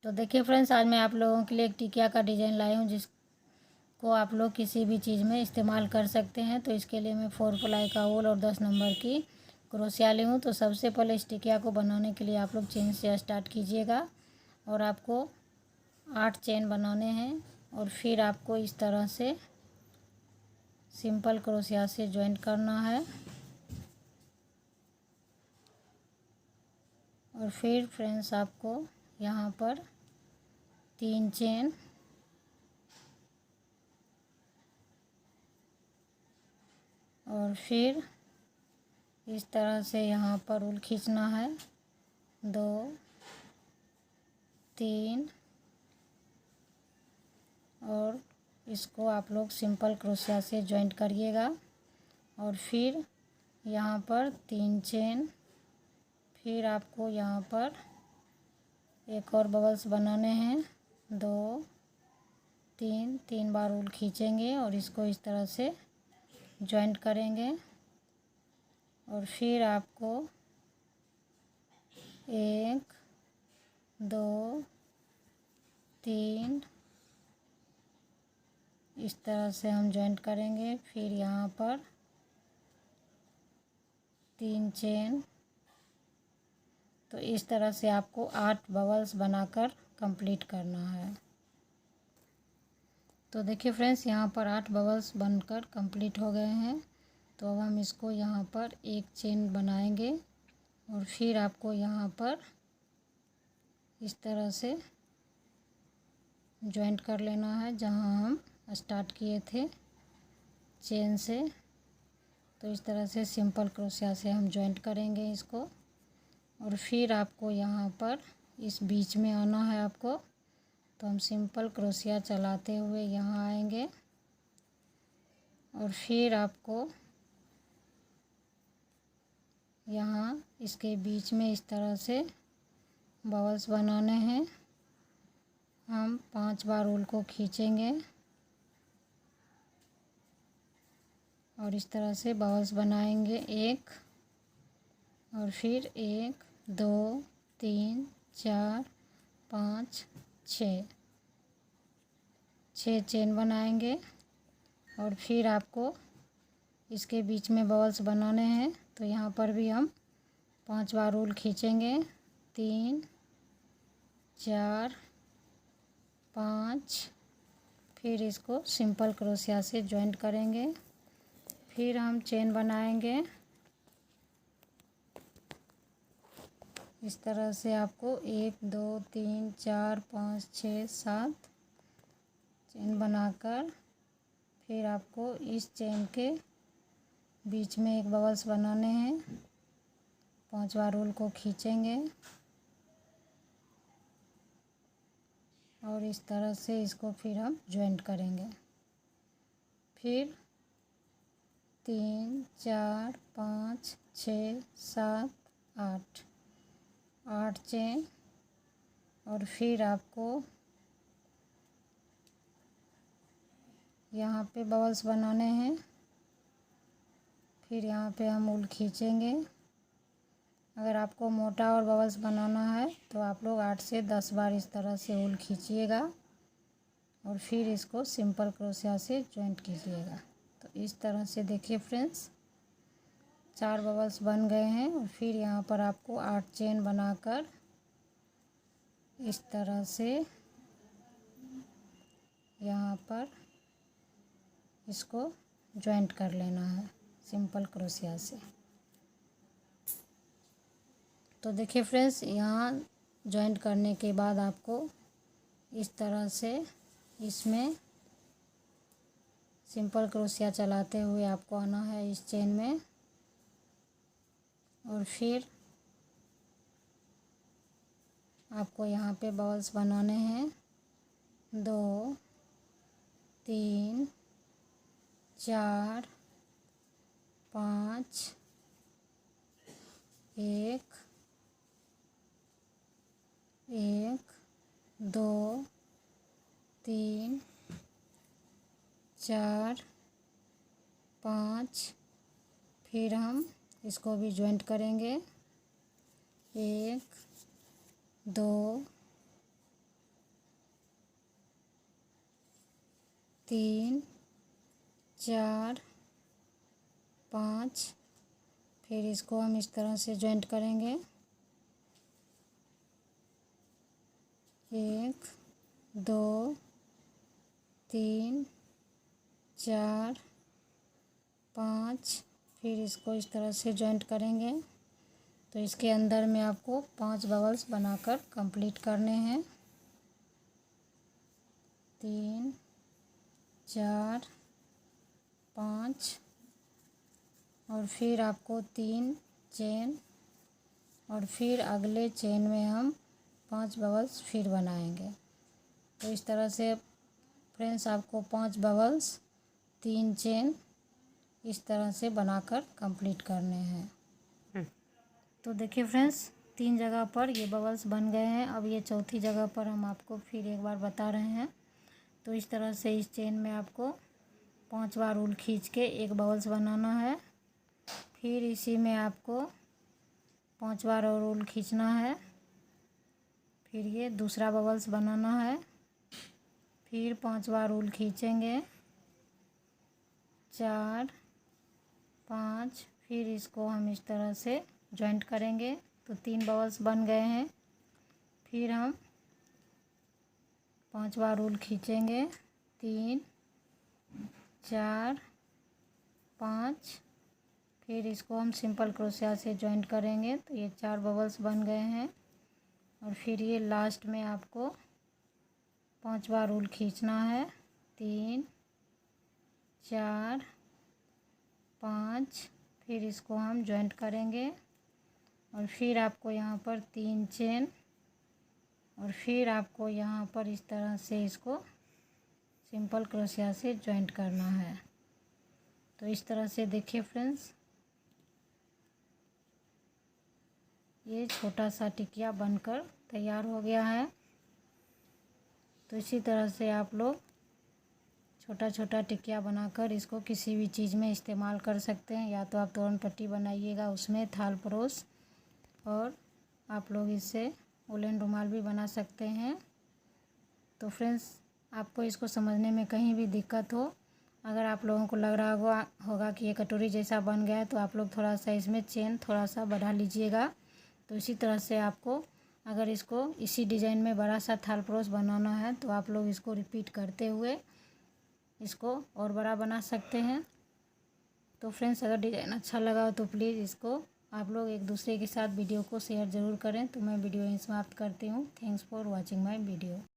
तो देखिए फ्रेंड्स, आज मैं आप लोगों के लिए एक टिकिया का डिज़ाइन लाई हूँ जिसको आप लोग किसी भी चीज़ में इस्तेमाल कर सकते हैं। तो इसके लिए मैं 4 प्लाई का वूल और 10 नंबर की क्रोशिया ली हूँ। तो सबसे पहले इस टिकिया को बनाने के लिए आप लोग चेन से स्टार्ट कीजिएगा और आपको 8 चेन बनाने हैं और फिर आपको इस तरह से सिंपल क्रोशिया से ज्वाइंट करना है। और फिर फ्रेंड्स आपको यहाँ पर 3 चेन और फिर इस तरह से यहाँ पर ऊल खींचना है 2 3 और इसको आप लोग सिंपल क्रोशिया से ज्वाइंट करिएगा। और फिर यहाँ पर 3 चेन, फिर आपको यहाँ पर एक और बबल्स बनाने हैं 2 3 बार ऊल खींचेंगे और इसको इस तरह से ज्वाइंट करेंगे। और फिर आपको 1 2 3 इस तरह से हम ज्वाइंट करेंगे। फिर यहाँ पर 3 चेन। तो इस तरह से आपको 8 बबल्स बनाकर कंप्लीट करना है। तो देखिए फ्रेंड्स, यहाँ पर 8 बबल्स बनकर कंप्लीट हो गए हैं। तो अब हम इसको यहाँ पर एक चेन बनाएंगे और फिर आपको यहाँ पर इस तरह से ज्वाइंट कर लेना है जहाँ हम स्टार्ट किए थे चेन से। तो इस तरह से सिंपल क्रोशिया से हम ज्वाइंट करेंगे इसको। और फिर आपको यहाँ पर इस बीच में आना है आपको। तो हम सिंपल क्रोशिया चलाते हुए यहाँ आएंगे और फिर आपको यहाँ इसके बीच में इस तरह से बबल्स बनाने हैं। हम 5 बार ऊल को खींचेंगे और इस तरह से बबल्स बनाएंगे 1 और फिर 1 2 3 4 5 6 चेन बनाएंगे। और फिर आपको इसके बीच में बबल्स बनाने हैं। तो यहाँ पर भी हम 5 बार ऊल खींचेंगे 3 4 5। फिर इसको सिंपल क्रोशिया से ज्वाइंट करेंगे। फिर हम चेन बनाएंगे इस तरह से। आपको 1 2 3 4 5 6 7 चेन बनाकर फिर आपको इस चेन के बीच में एक बबल्स बनाने हैं। 5 बार ऊल को खींचेंगे और इस तरह से इसको फिर हम ज्वाइंट करेंगे। फिर 3 4 5 6 7 8 चेन और फिर आपको यहाँ पे बबल्स बनाने हैं। फिर यहाँ पे हम ऊल खींचेंगे। अगर आपको मोटा और बबल्स बनाना है तो आप लोग 8 से 10 बार इस तरह से ऊल खींचिएगा और फिर इसको सिंपल क्रोशिया से ज्वाइंट कीजिएगा। तो इस तरह से देखिए फ्रेंड्स, 4 बबल्स बन गए हैं। और फिर यहाँ पर आपको 8 चेन बनाकर इस तरह से यहाँ पर इसको ज्वाइंट कर लेना है सिंपल क्रोशिया से। तो देखिए फ्रेंड्स, यहाँ ज्वाइंट करने के बाद आपको इस तरह से इसमें सिंपल क्रोशिया चलाते हुए आपको आना है इस चेन में। और फिर आपको यहाँ पे बबल्स बनाने हैं 2 3 4 5 1 2 3 4 5। फिर हम इसको भी ज्वाइंट करेंगे 1 2 3 4 5। फिर इसको हम इस तरह से जॉइंट करेंगे। 1 2 3 4 5। फिर इसको इस तरह से जॉइंट करेंगे। तो इसके अंदर में आपको 5 बबल्स बनाकर कंप्लीट करने हैं। 3 4 5 और फिर आपको 3 चेन और फिर अगले चेन में हम 5 बबल्स फिर बनाएंगे। तो इस तरह से फ्रेंड्स आपको 5 बबल्स 3 चेन इस तरह से बनाकर कंप्लीट करने हैं। तो देखिए फ्रेंड्स 3 जगह पर ये बबल्स बन गए हैं। अब ये चौथी जगह पर हम आपको फिर एक बार बता रहे हैं। तो इस तरह से इस चेन में आपको 5 बार ऊल खींच के एक बबल्स बनाना है। फिर इसी में आपको 5 बार और ऊल खींचना है। फिर ये दूसरा बबल्स बनाना है। फिर 5 बार ऊल खींचेंगे, 4 5। फिर इसको हम इस तरह से जॉइंट करेंगे। तो 3 बबल्स बन गए हैं। फिर हम 5 बार ऊल खींचेंगे, 3 4 5। फिर इसको हम सिंपल क्रोशिया से जॉइंट करेंगे। तो ये 4 बबल्स बन गए हैं। और फिर ये लास्ट में आपको 5 बार ऊल खींचना है, 3 4 5। फिर इसको हम जॉइंट करेंगे और फिर आपको यहाँ पर 3 चेन और फिर आपको यहाँ पर इस तरह से इसको सिंपल क्रोशिया से जॉइंट करना है। तो इस तरह से देखिए फ्रेंड्स ये छोटा सा टिकिया बनकर तैयार हो गया है। तो इसी तरह से आप लोग छोटा छोटा टिकिया बनाकर इसको किसी भी चीज़ में इस्तेमाल कर सकते हैं। या तो आप तोरण पट्टी बनाइएगा उसमें थाल परोस, और आप लोग इससे वुलन रुमाल भी बना सकते हैं। तो फ्रेंड्स आपको इसको समझने में कहीं भी दिक्कत हो, अगर आप लोगों को लग रहा होगा कि ये कटोरी जैसा बन गया है, तो आप लोग थोड़ा सा इसमें चेन थोड़ा सा बढ़ा लीजिएगा। तो इसी तरह से आपको अगर इसको इसी डिज़ाइन में बड़ा सा थाल परोस बनाना है तो आप लोग इसको रिपीट करते हुए इसको और बड़ा बना सकते हैं। तो फ्रेंड्स अगर डिज़ाइन अच्छा लगा हो तो प्लीज़ इसको आप लोग एक दूसरे के साथ वीडियो को शेयर ज़रूर करें। तो मैं वीडियो यहीं समाप्त करती हूँ। Thanks for watching my video.